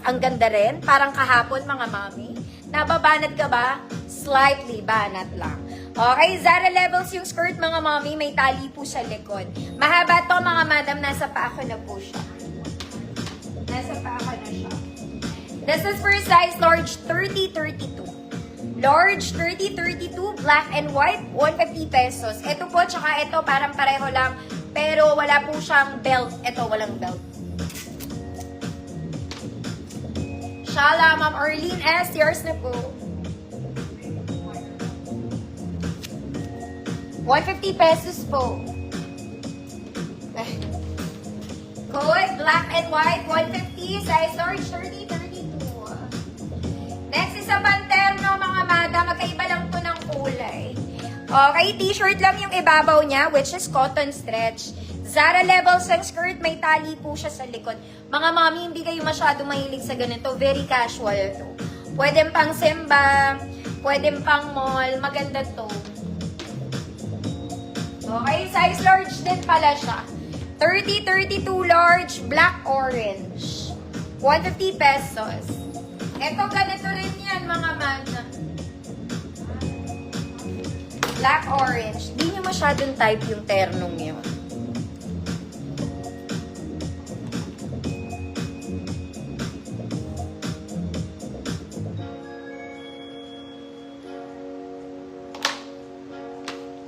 Ang ganda rin. Parang kahapon, mga mami. Nababanat ka ba? Slightly banat lang. Okay, Zara Levels yung skirt, mga mami. May tali po sa likod. Mahaba to, mga madam. Nasa paa ko na po siya. Nasa paa ko na siya. This is for size large 30-32. Large 30-32, black and white, 150 pesos. Ito po, tsaka ito, parang pareho lang. Pero wala po siyang belt. Ito, walang belt. Shala, Ma'am Arlene S. Yours na po. 150 pesos po. Code, black and white, 150. Size large, 30-32. Next is a panterno, mga madam. Magkaiba lang to ng kulay. Okay, t-shirt lang yung ibabaw niya, which is cotton stretch. Zara Levels ang skirt, may tali po siya sa likod. Mga mami, hindi kayo masyado mahilig sa ganito. Very casual to. Pwede pang simba, pwede pang mall. Maganda to. Okay, size large din pala siya. 30-32 large, black orange. 150 pesos. Ito, ganito rin yan, mga mana. Black orange. Di nyo masyadong type yung ternong yun.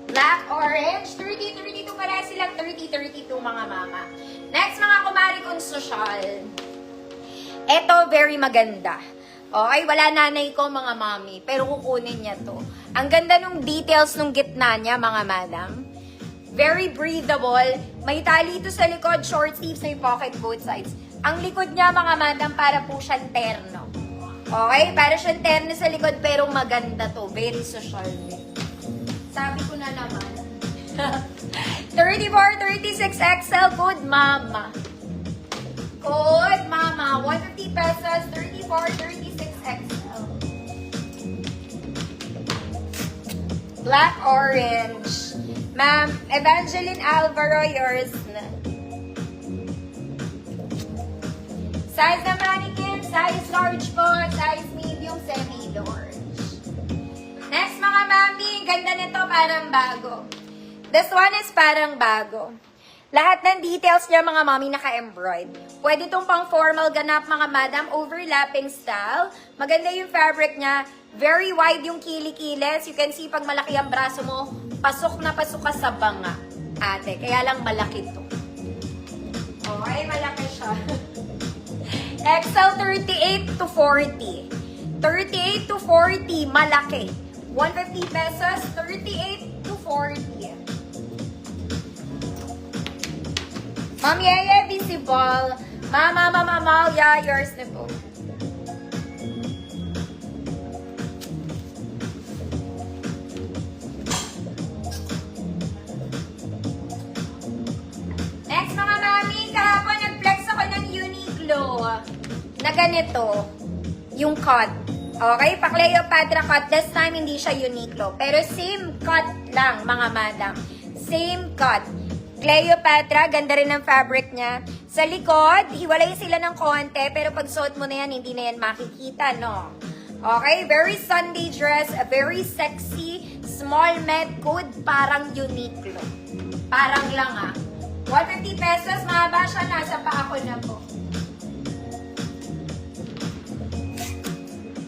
Black, orange, 30-32 pala silang 30-32 mga mama. Next, mga kumari kong social. Ito, very maganda. Okay, wala nanay ko mga mami, pero kukunin niya to. Ang ganda nung details nung gitna niya mga madam. Very breathable. May tali ito sa likod, short sleeves, may pocket both sides. Ang likod niya mga madam, para po siyang terno. Okay, para siyang terno sa likod, pero maganda to. Very social din. Sabi ko na naman. 34-36 XL, code mama. Code mama. 150 pesos, 34-36 XL. Black orange. Ma'am, Evangeline Alvaro, yours na. Size na mannequin, size large po, size medium, semi-large. Next, mga mami, ganda nito, parang bago. This one is parang bago. Lahat ng details niya, mga mami, naka-embroid. Pwede itong pang formal ganap, mga madam, overlapping style. Maganda yung fabric niya. Very wide yung kilikili. You can see, pag malaki ang braso mo, pasok na pasok ka sa banga. Ate, kaya lang malaki to. Okay, malaki siya. XL 38 to 40. 38 to 40, malaki. 150 pesos, 38 to 40. Ma'am Yeye, visible. Mama, Amalia, yours na po. Next, mga mami, kahapon nag-flex ako ng Uniqlo na ganito, yung cut. Okay, pa Cleopatra cut. This time, hindi siya Uniqlo. Pero same cut lang, mga madam. Same cut. Cleopatra, ganda rin ang fabric niya. Sa likod, hiwalay sila ng konti, pero pag suot mo na yan, hindi na yan makikita, no? Okay, very Sunday dress, a very sexy, small med code, parang Uniqlo. Parang lang, ah. 150 pesos, mahaba siya, nasa paa ko na po.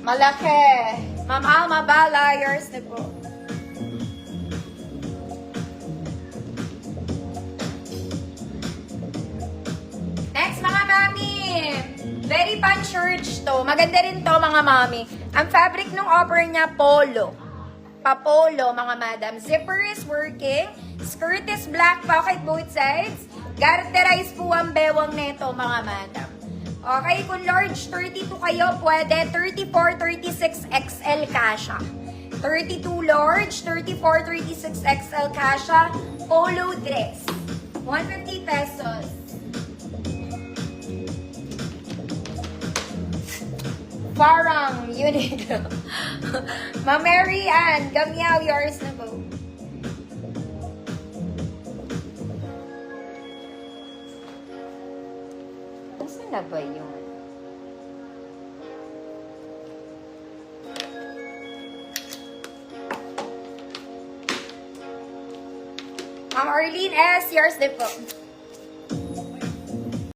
Malaki. Ma'am Alma Bala, yours na po. Next, mga mami. Very pan-church to. Maganda rin to, mga mami. Ang fabric ng offer niya, polo. Pa-polo, mga madam. Zipper is working. Skirt is black, pocket both sides. Garterize po ang bewang nito, mga madam. Okay, kung large 32 kayo, pwede 34-36 XL kasha. 32 large, 34-36 XL kasha, polo dress. 150 pesos. Parang Uniqlo. Ma'am Mary Ann, Gamiao, yours na po. Nasaan na ba yun? Ma'am Arlene S., yours din po.